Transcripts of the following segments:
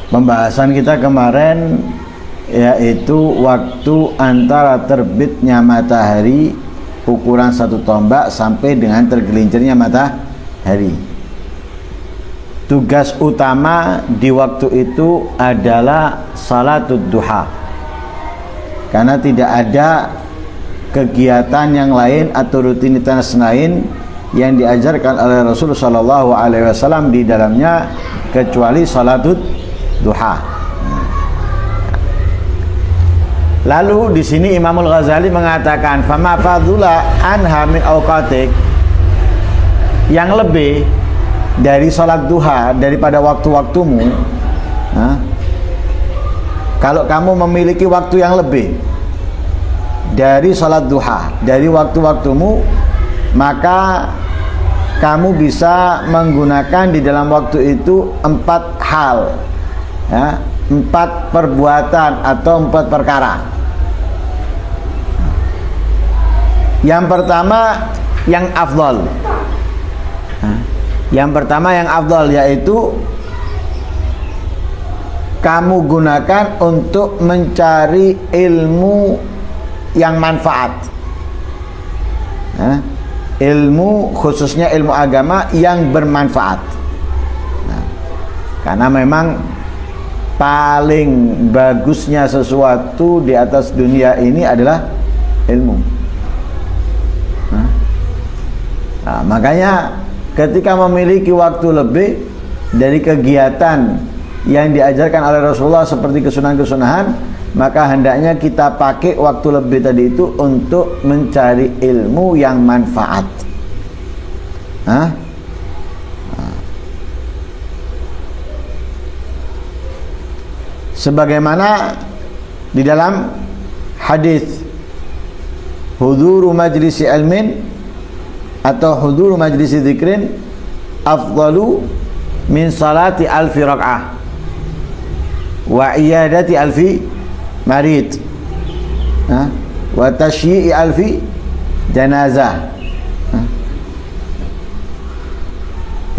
pembahasan kita kemarin yaitu waktu antara terbitnya matahari ukuran 1 tombak sampai dengan tergelincirnya matahari. Tugas utama di waktu itu adalah salatud duha, karena tidak ada kegiatan yang lain atau rutinitas lain yang diajarkan oleh Rasulullah SAW di dalamnya kecuali salatud duha. Lalu di sini Imamul Ghazali mengatakan, "Fama fadula anha min awqatik," yang lebih dari salat duha daripada waktu-waktumu. Kalau kamu memiliki waktu yang lebih dari salat duha dari waktu-waktumu, maka kamu bisa menggunakan di dalam waktu itu 4 hal, 4 perbuatan atau 4 perkara. Yang pertama yang afdal, yaitu kamu gunakan untuk mencari ilmu yang manfaat, ilmu khususnya ilmu agama yang bermanfaat. Karena memang paling bagusnya sesuatu di atas dunia ini adalah ilmu. Makanya ketika memiliki waktu lebih dari kegiatan yang diajarkan oleh Rasulullah seperti kesunahan-kesunahan, maka hendaknya kita pakai waktu lebih tadi itu untuk mencari ilmu yang manfaat. Sebagaimana di dalam hadis huduru majlisi ilmin atau huduru majlisi dzikrin afdalu min salati alfi rak'ah wa iyadati alfi marid wa tashyi'i alfi janazah.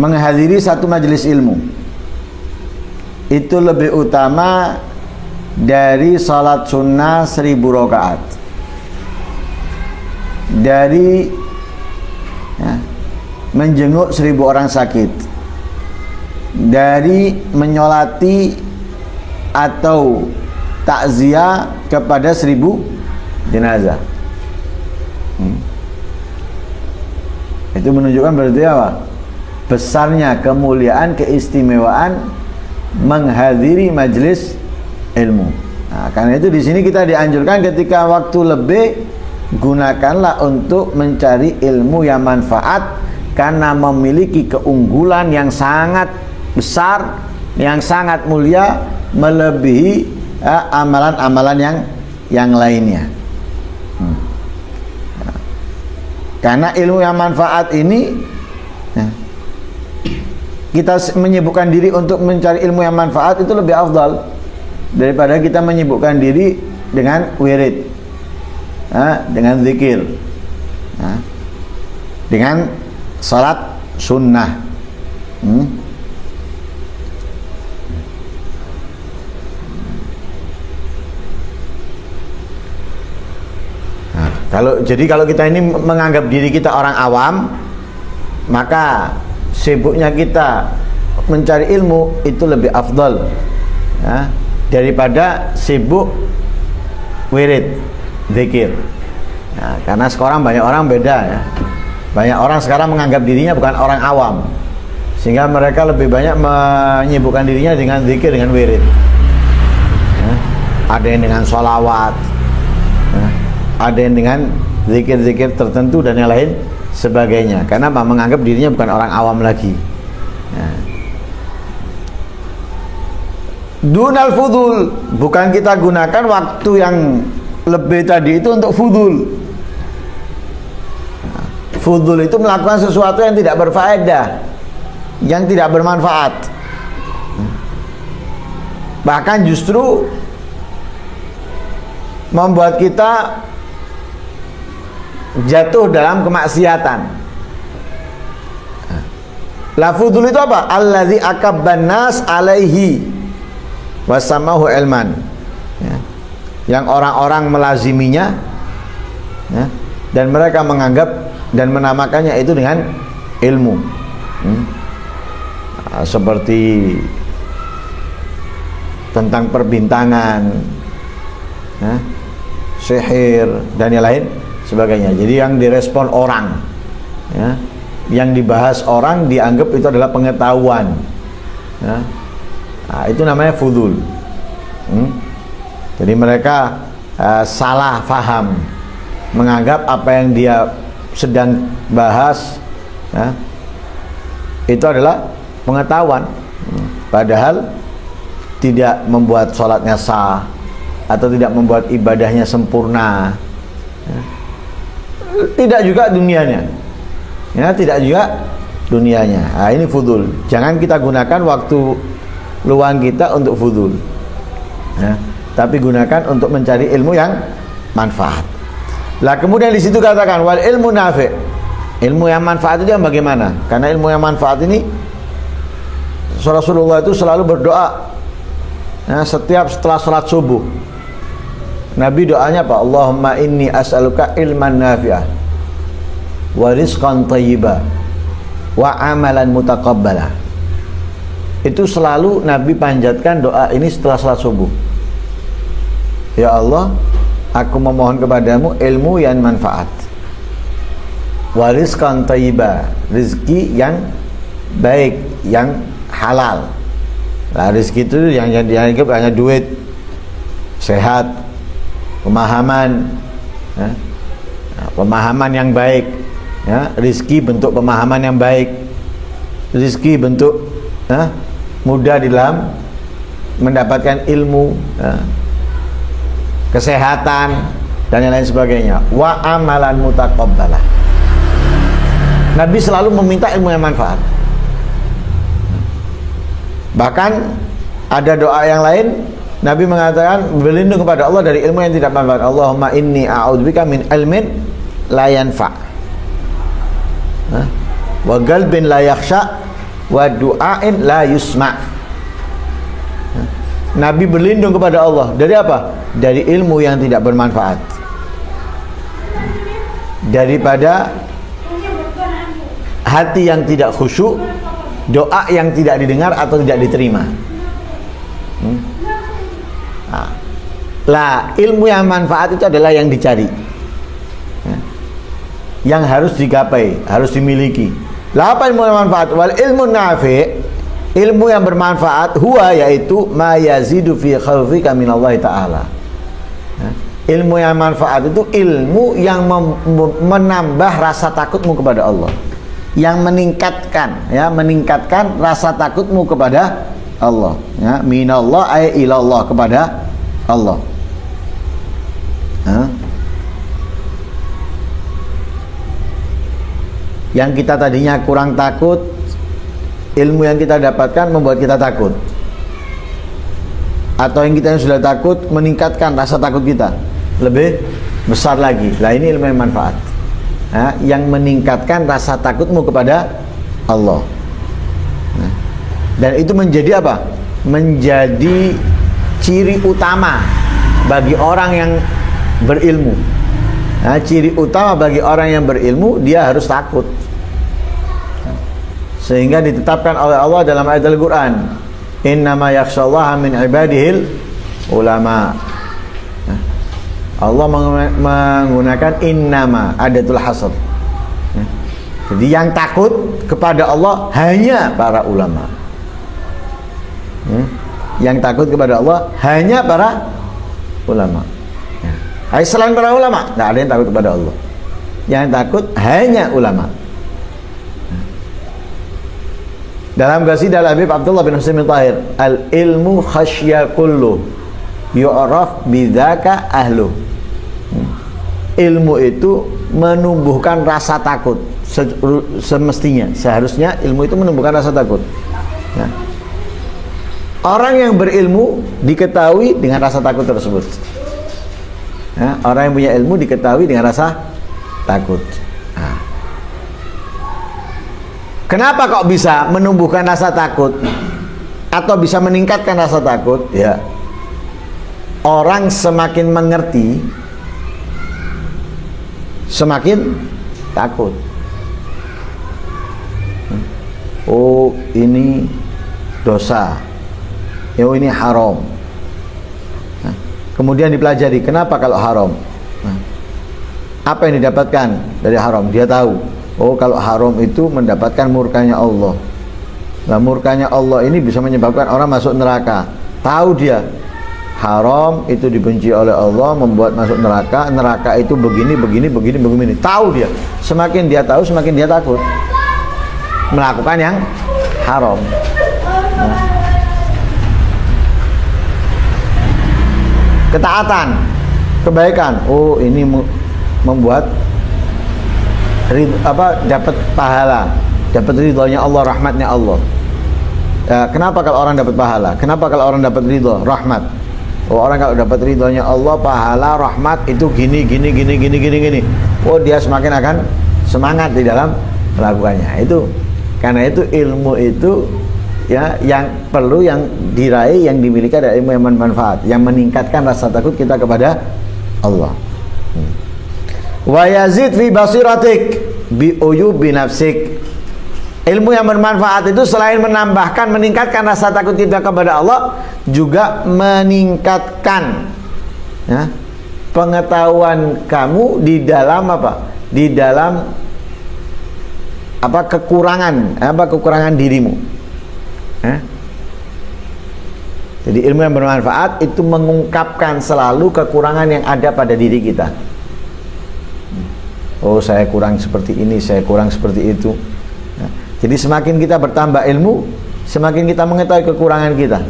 Menghadiri satu majelis ilmu itu lebih utama dari salat sunnah 1000 rakaat, dari menjenguk 1000 orang sakit, dari menyolati atau takziah kepada 1000 jenazah. Itu menunjukkan berarti apa? Besarnya kemuliaan, keistimewaan menghadiri majelis ilmu. Karena itu di sini kita dianjurkan ketika waktu lebih, gunakanlah untuk mencari ilmu yang manfaat, karena memiliki keunggulan yang sangat besar, yang sangat mulia, melebihi amalan-amalan yang lainnya. Karena ilmu yang manfaat ini, kita menyibukkan diri untuk mencari ilmu yang manfaat itu lebih afdal daripada kita menyibukkan diri dengan wirid, dengan zikir, dengan salat sunnah. Kalau kita ini menganggap diri kita orang awam, maka sibuknya kita mencari ilmu itu lebih afdal daripada sibuk wirid, zikir. Karena sekarang banyak orang beda ya. Banyak orang sekarang menganggap dirinya bukan orang awam, sehingga mereka lebih banyak menyibukkan dirinya dengan zikir, dengan wirid. Ada yang dengan sholawat, ada yang dengan zikir-zikir tertentu dan yang lain sebagainya. Karena menganggap dirinya bukan orang awam lagi. Dunal fudul, bukan kita gunakan waktu yang lebih tadi itu untuk fudul. Fudul itu melakukan sesuatu yang tidak berfaedah, yang tidak bermanfaat, bahkan justru membuat kita jatuh dalam kemaksiatan. La fudul itu apa? Allazi akabban nas alaihi, wasamahu ilman, ya, yang orang-orang melaziminya, ya, dan mereka menganggap dan menamakannya itu dengan ilmu, seperti tentang perbintangan, ya, sihir dan yang lain sebagainya. Jadi yang direspon orang, ya, yang dibahas orang dianggap itu adalah pengetahuan, ya. Nah, itu namanya fudul. Jadi mereka salah faham, menganggap apa yang dia sedang bahas, ya, itu adalah pengetahuan, padahal tidak membuat sholatnya sah atau tidak membuat ibadahnya sempurna, ya. Tidak juga dunianya, ya, tidak juga dunianya. Nah, ini fudul. Jangan kita gunakan waktu luang kita untuk fudul, ya, tapi gunakan untuk mencari ilmu yang manfaat. Lah kemudian di situ katakan wal ilmu nafi'. Ilmu yang manfaat itu yang bagaimana? Karena ilmu yang manfaat ini Rasulullah itu selalu berdoa, ya, setiap setelah sholat subuh. Nabi doanya apa? Allahumma inni as'aluka ilman nafi'ah wa rizqan thayyiba wa amalan mutaqabbala. Itu selalu Nabi panjatkan doa ini setelah sholat subuh. Ya Allah, aku memohon kepadamu ilmu yang manfaat, wa rizqan thayyiba, rizki yang baik, yang halal. Nah, rizki itu yang dianggap hanya duit, sehat, pemahaman, ya, pemahaman yang baik, ya, rizki bentuk pemahaman yang baik, rizki bentuk, ya, mudah di dalam mendapatkan ilmu, ya, kesehatan dan yang lain sebagainya. Wa amalan mutaqabbalah. Nabi selalu meminta ilmu yang manfaat. Bahkan ada doa yang lain, Nabi mengatakan berlindung kepada Allah dari ilmu yang tidak manfaat. Allahumma inni a'udzubika min ilmin la yanfa', wa qalbin la yakhsha, wa du'ain la yusma'. Nabi berlindung kepada Allah dari apa? Dari ilmu yang tidak bermanfaat, daripada hati yang tidak khusyuk, doa yang tidak didengar atau tidak diterima. Lah, ilmu yang manfaat itu adalah yang dicari, yang harus digapai, harus dimiliki. Lah, apa ilmu yang manfaat? Wal ilmu nafi', ilmu yang bermanfaat, huwa, yaitu ma yazidu fi khaufika minallahi ta'ala. Ilmu yang manfaat itu ilmu yang menambah rasa takutmu kepada Allah, yang meningkatkan, ya, meningkatkan rasa takutmu kepada Allah, ya, minallah ay ilallah, kepada Allah. Yang kita tadinya kurang takut, ilmu yang kita dapatkan membuat kita takut. Atau yang kita yang sudah takut meningkatkan rasa takut kita lebih besar lagi. Lah, ini ilmu yang manfaat, ya, yang meningkatkan rasa takutmu kepada Allah. Dan itu menjadi apa? Menjadi ciri utama bagi orang yang berilmu. Nah, ciri utama bagi orang yang berilmu, dia harus takut. Sehingga ditetapkan oleh Allah dalam ayat Al-Quran, innama yakhshallaha min ibadihil ulama. Allah menggunakan innama, adatul hasr. Jadi yang takut kepada Allah hanya para ulama. Yang takut kepada Allah hanya para ulama. Selain para ulama, tidak ada yang takut kepada Allah. Yang takut hanya ulama. Dalam qasidah Habib Abdullah bin Husain Tahir, al ilmu khasyya kullu yu'raf bidzaka ahlu. Ilmu itu menumbuhkan rasa takut. Semestinya, seharusnya ilmu itu menumbuhkan rasa takut, ya. Orang yang berilmu diketahui dengan rasa takut tersebut, ya. Orang yang punya ilmu diketahui dengan rasa takut. Nah, kenapa kok bisa menumbuhkan rasa takut? atau bisa meningkatkan rasa takut, ya. Orang semakin mengerti, semakin takut. Oh, ini dosa. Oh, ini haram. Nah, kemudian dipelajari, kenapa kalau haram? Nah, apa yang didapatkan dari haram? Dia tahu, oh kalau haram itu mendapatkan murkanya Allah. Nah, murkanya Allah ini bisa menyebabkan orang masuk neraka. Tahu dia, haram itu dibenci oleh Allah, membuat masuk neraka. Neraka itu begini, begini, begini, begini. Tahu dia. Semakin dia tahu, semakin dia takut melakukan yang haram. Nah, ketaatan, kebaikan, oh ini membuat dapat pahala, dapat ridhonya Allah, rahmatnya Allah. Kenapa kalau orang dapat pahala? Kenapa kalau orang dapat ridho, rahmat? Oh, orang kalau dapat ridhonya Allah, pahala, rahmat itu gini. Oh, dia semakin akan semangat di dalam melakukannya. Itu karena itu ilmu itu, ya, yang perlu, yang diraih, yang dimiliki adalah ilmu yang bermanfaat, yang meningkatkan rasa takut kita kepada Allah. Wa yazid fi basiratik bi uyubi nafsik. Ilmu yang bermanfaat itu selain menambahkan, meningkatkan rasa takut kita kepada Allah, juga meningkatkan, ya, pengetahuan kamu di dalam apa? Di dalam kekurangan dirimu. Jadi ilmu yang bermanfaat itu mengungkapkan selalu kekurangan yang ada pada diri kita. Oh, saya kurang seperti ini, saya kurang seperti itu. Jadi semakin kita bertambah ilmu, semakin kita mengetahui kekurangan kita,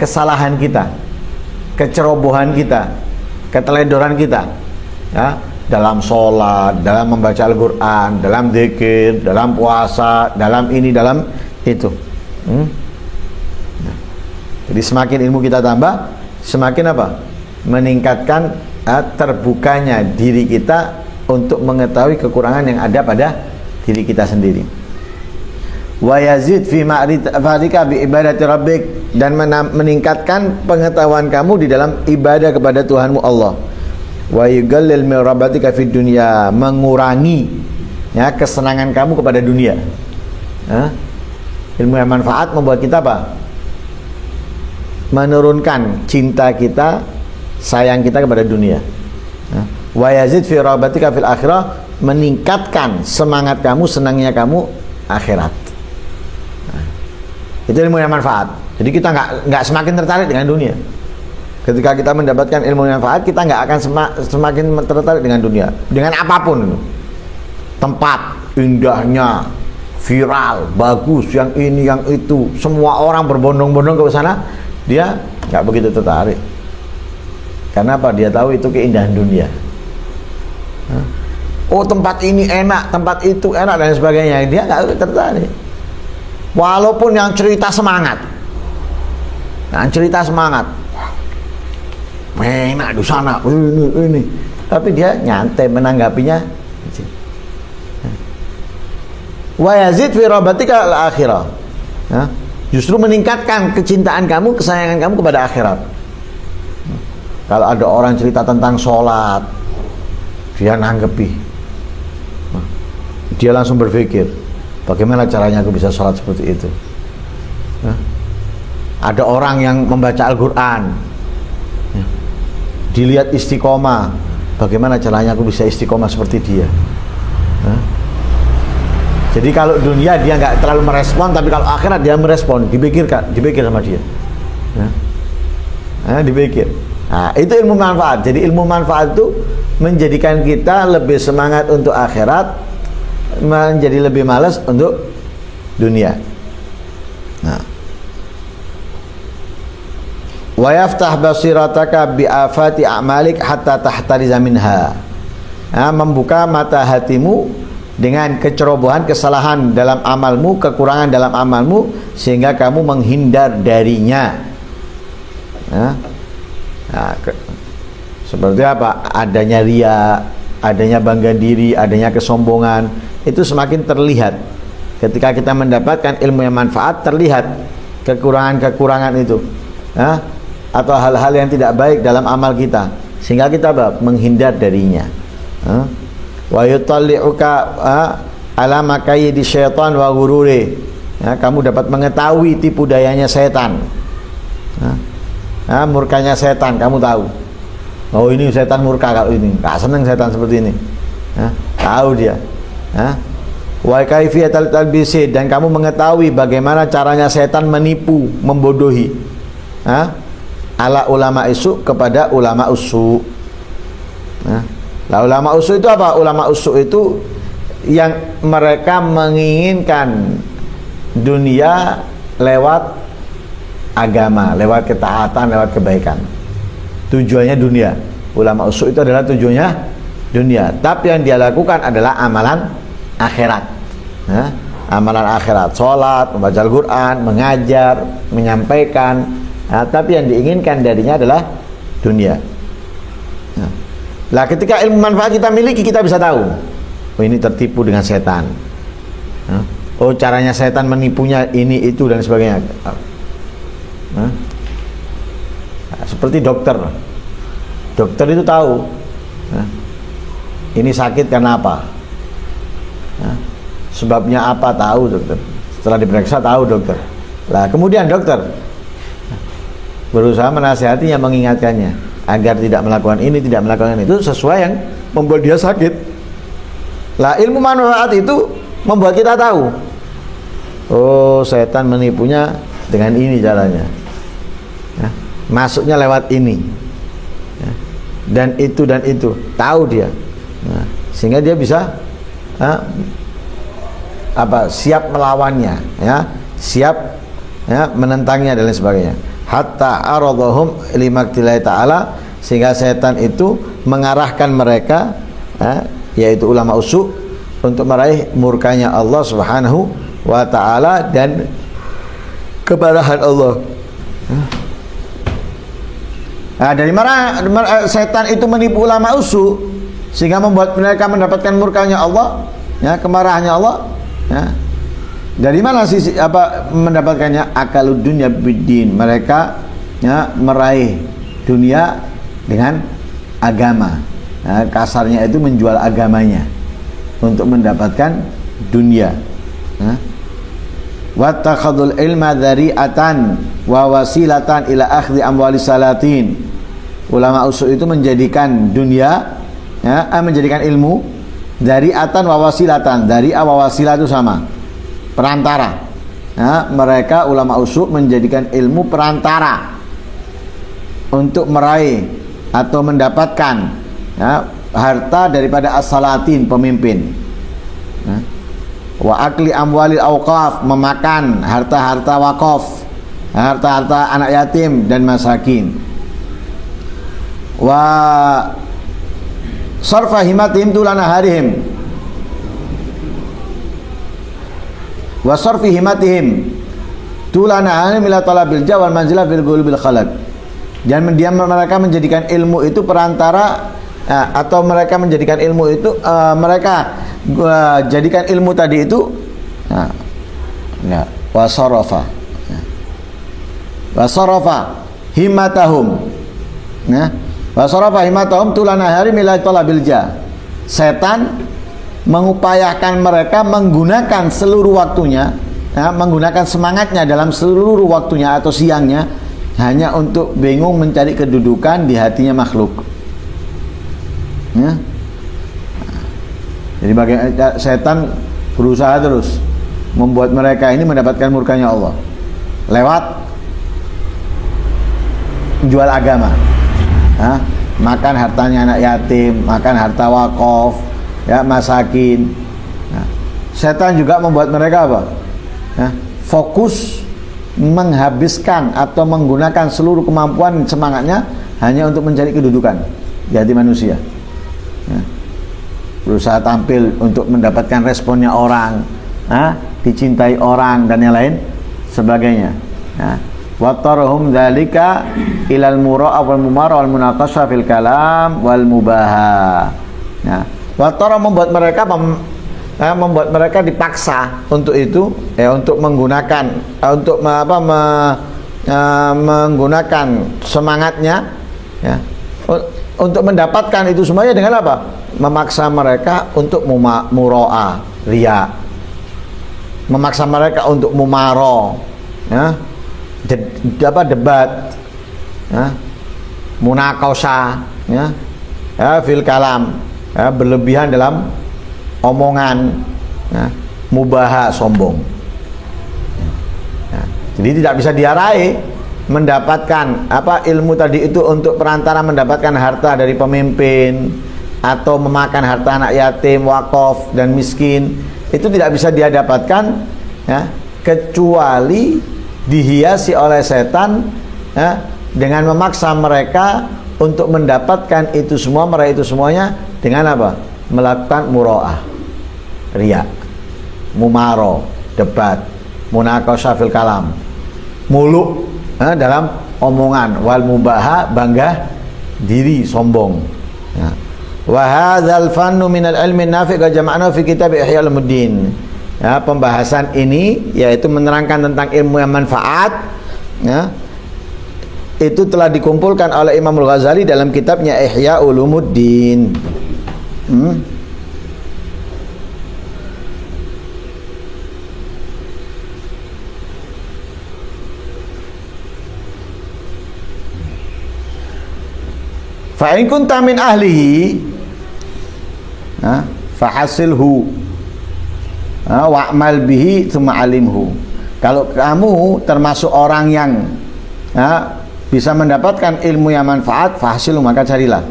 kesalahan kita, kecerobohan kita, keteledoran kita, ya, dalam sholat, dalam membaca Al-Quran, dalam zikir, dalam puasa, dalam ini, dalam itu. Jadi semakin ilmu kita tambah, semakin apa? Meningkatkan terbukanya diri kita untuk mengetahui kekurangan yang ada pada diri kita sendiri. Wa yazid fi ma'rifatika bi ibadati rabbik, dan meningkatkan pengetahuan kamu di dalam ibadah kepada Tuhanmu Allah. Wa yugallil min rabbatika fid dunya, mengurangi, ya, kesenangan kamu kepada dunia. Ilmu yang manfaat membuat kita apa? Menurunkan cinta kita, sayang kita kepada dunia. Wa yazid fi rabbatika fil akhirah, meningkatkan semangat kamu, senangnya kamu akhirat. Itu ilmu yang manfaat. Jadi kita nggak semakin tertarik dengan dunia. Ketika kita mendapatkan ilmu yang manfaat, kita nggak akan semakin tertarik dengan dunia, dengan apapun. Tempat indahnya, viral, bagus, yang ini, yang itu, semua orang berbondong-bondong ke sana, dia nggak begitu tertarik. Karena apa? Dia tahu itu keindahan dunia. Oh, tempat ini enak, tempat itu enak, dan sebagainya. Dia nggak tertarik. Walaupun yang cerita semangat, enak di sana, ini, tapi dia nyantai menanggapinya. Wa yazid fi rabbatika al-akhirah, justru meningkatkan kecintaan kamu, kesayangan kamu kepada akhirat. Kalau ada orang cerita tentang sholat, dia nanggepi, dia langsung berpikir, bagaimana caranya aku bisa sholat seperti itu. Ada orang yang membaca Al-Quran, dilihat istiqomah, bagaimana caranya aku bisa istiqomah seperti dia. Jadi kalau dunia dia nggak terlalu merespon, tapi kalau akhirat dia merespon, dipikir sama dia. Dipikir. Nah, itu ilmu manfaat. Jadi ilmu manfaat itu menjadikan kita lebih semangat untuk akhirat, menjadi lebih malas untuk dunia. Wa yaftah basirataka bi afati a'malik hatta tahtariza minha. Membuka mata hatimu dengan kecerobohan, kesalahan dalam amalmu, kekurangan dalam amalmu, sehingga kamu menghindar darinya. Seperti apa? Adanya riya, adanya bangga diri, adanya kesombongan, itu semakin terlihat. Ketika kita mendapatkan ilmu yang manfaat, terlihat kekurangan-kekurangan itu, ya, atau hal-hal yang tidak baik dalam amal kita, sehingga kita menghindar darinya. Wa yutalli'uka ala makayidi syaitan wa ghururi. Ya, kamu dapat mengetahui tipu dayanya setan. Murkanya setan kamu tahu. Oh, ini setan murka kalau ini. Enggak senang setan seperti ini. Tahu dia. Wa kaifiyatul talbisi, dan kamu mengetahui bagaimana caranya setan menipu, membodohi. Ala ulama isu kepada ulama usu. Lah ulama usu itu apa? Ulama usu itu yang mereka menginginkan dunia lewat agama, lewat ketaatan, lewat kebaikan. Tujuannya dunia. Ulama usu itu adalah tujuannya dunia. Tapi yang dia lakukan adalah amalan akhirat. Amalan akhirat, sholat, membaca Al-Quran, mengajar, menyampaikan. Tapi yang diinginkan darinya adalah dunia. Lah ketika ilmu manfaat kita miliki, kita bisa tahu, oh ini tertipu dengan setan. Oh caranya setan menipunya ini itu dan sebagainya. Seperti dokter. Dokter itu tahu ini sakit karena apa, sebabnya apa, tahu dokter. Setelah diperiksa tahu dokter. Lah kemudian dokter berusaha menasihatinya, mengingatkannya agar tidak melakukan ini, tidak melakukan itu sesuai yang membuat dia sakit. Lah ilmu manfaat itu membuat kita tahu, oh setan menipunya dengan ini caranya, masuknya lewat ini, dan itu tahu dia, sehingga dia bisa siap melawannya, siap menentangnya dan lain sebagainya. Hatta aradhum limaktillahi ta'ala, sehingga setan itu mengarahkan mereka, yaitu ulama usu, untuk meraih murkanya Allah Subhanahu wa ta'ala dan kemarahan Allah. Dari mana setan itu menipu ulama usu sehingga membuat mereka mendapatkan murkanya Allah, kemarahannya Allah? Dari mana mendapatkannya? Akalud dunya biddin. Mereka meraih dunia dengan agama. Kasarnya itu menjual agamanya untuk mendapatkan dunia. Wattakhadul ilma dzari'atan wa wasilatan ila akhdhi amwali salatin. Ulama usul itu menjadikan dunia, menjadikan ilmu dzari'atan wa wasilatan. Dzari'ah wa wasilah itu sama, perantara. Mereka ulama usul menjadikan ilmu perantara untuk meraih atau mendapatkan harta daripada as-salatin, pemimpin. Wa akli amwalil awqaf, memakan harta-harta wakaf, harta-harta anak yatim dan masakin. Wa sarfa himatihim tulana harihim, wa sarfi himatihim tulana harihim ila talabil jawal manzilah fil qulubil khalaq. Dan mereka menjadikan ilmu itu perantara, atau mereka menjadikan ilmu itu jadikan ilmu tadi itu wasarafa himatahum, wasarafa himatahum tulana hari milai talabil jah. Setan mengupayakan mereka menggunakan seluruh waktunya, menggunakan semangatnya dalam seluruh waktunya atau siangnya hanya untuk bingung mencari kedudukan di hatinya makhluk. Jadi bagaimana setan berusaha terus membuat mereka ini mendapatkan murkanya Allah lewat jual agama, makan hartanya anak yatim, makan harta wakaf, masakin. Setan juga membuat mereka apa? Fokus menghabiskan atau menggunakan seluruh kemampuan semangatnya hanya untuk mencari kedudukan di hati manusia. Berusaha tampil untuk mendapatkan responnya orang, dicintai orang dan yang lain sebagainya. Wa tarhum dzalika ilal mura'a wal mumara wal munaqasha fil kalam wal mubaha. Wa tarhum membuat mereka membuat mereka dipaksa untuk itu, ya, untuk menggunakan menggunakan semangatnya, ya, untuk mendapatkan itu semuanya dengan apa? Memaksa mereka untuk muro'a, riya, memaksa mereka untuk mumaro, ya, debat, ya, munakosha, ya, fil kalam, ya, berlebihan dalam omongan, ya, mubaha, sombong, ya. Jadi tidak bisa diarahi mendapatkan ilmu tadi itu untuk perantara mendapatkan harta dari pemimpin atau memakan harta anak yatim, wakaf dan miskin. Itu tidak bisa dia dapatkan, ya, kecuali dihiasi oleh setan, ya, dengan memaksa mereka untuk mendapatkan itu semua, meraih itu semuanya dengan apa? Melakukan muro'ah, riya, mumaro, debat, munakosha fil kalam, muluk, dalam omongan, wal mubaha, bangga diri, sombong, ya. Wa hadzal fannu minal ilmi nafi' ka jama'na fi kitab Ihya Ulumuddin. Ya, pembahasan ini yaitu menerangkan tentang ilmu yang manfaat, ya, itu telah dikumpulkan oleh Imam Al-Ghazali dalam kitabnya Ihya Ulumuddin. Fa in kunta min ahlihi fahasilhu wa'mal bihi tsumma alimhu. Kalau kamu termasuk orang yang bisa mendapatkan ilmu yang manfaat, fahasilhu, maka carilah.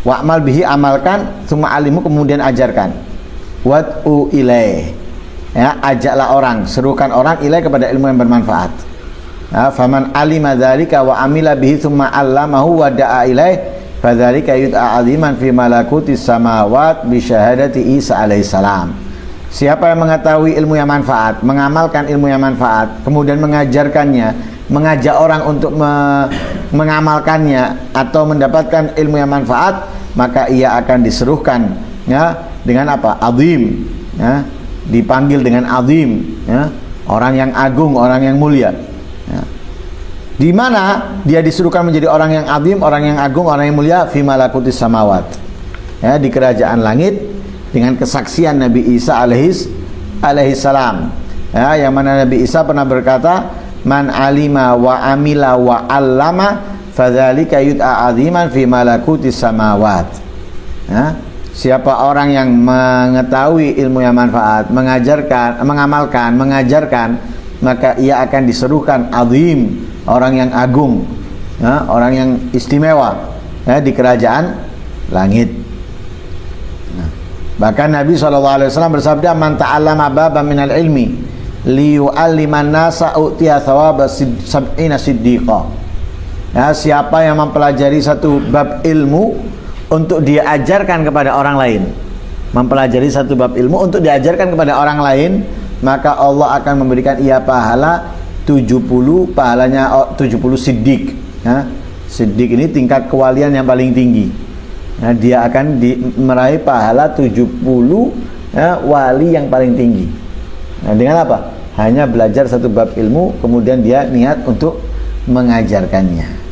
Wa'mal bihi, amalkan, tsumma alimhu, kemudian ajarkan. Wad'u ilaih, ya, ajaklah orang, serukan orang ilaih kepada ilmu yang bermanfaat. Faman alima dzalika wa amila bihi tsumma 'allamahu wa da'a ilaih fadzalika yud'a 'aziman fi malakutis samawat bi syahadati Isa alaihissalam. Siapa yang mengetahui ilmu yang manfaat, mengamalkan ilmu yang manfaat, kemudian mengajarkannya, mengajak orang untuk mengamalkannya atau mendapatkan ilmu yang manfaat, maka ia akan diserukan, ya, dengan apa? Azim, ya, dipanggil dengan azim, ya, orang yang agung, orang yang mulia. Di mana dia disuruhkan menjadi orang yang azim, orang yang agung, orang yang mulia? Fi malakutis samawat, ya, di kerajaan langit, dengan kesaksian Nabi Isa alaihissalam, ya, yang mana Nabi Isa pernah berkata, man alima wa amila wa allama fadzalika yud'a aziman fi malakutis samawat. Ya, siapa orang yang mengetahui ilmu yang manfaat, mengajarkan, mengamalkan, mengajarkan, maka ia akan diserukan azim, orang yang agung, ya, orang yang istimewa, ya, di kerajaan langit. Nah, bahkan Nabi SAW bersabda, man ta'allama baban minal ilmi liyu'alliman nasa u'tiya thawaba sab'ina siddiqa. Ya, siapa yang mempelajari satu bab ilmu untuk diajarkan kepada orang lain, mempelajari satu bab ilmu untuk diajarkan kepada orang lain, maka Allah akan memberikan ia pahala 70, pahalanya 70 siddiq, ya. Siddiq ini tingkat kewalian yang paling tinggi. Nah, dia akan meraih pahala 70, ya, wali yang paling tinggi. Nah, dengan apa? Hanya belajar satu bab ilmu, kemudian dia niat untuk mengajarkannya.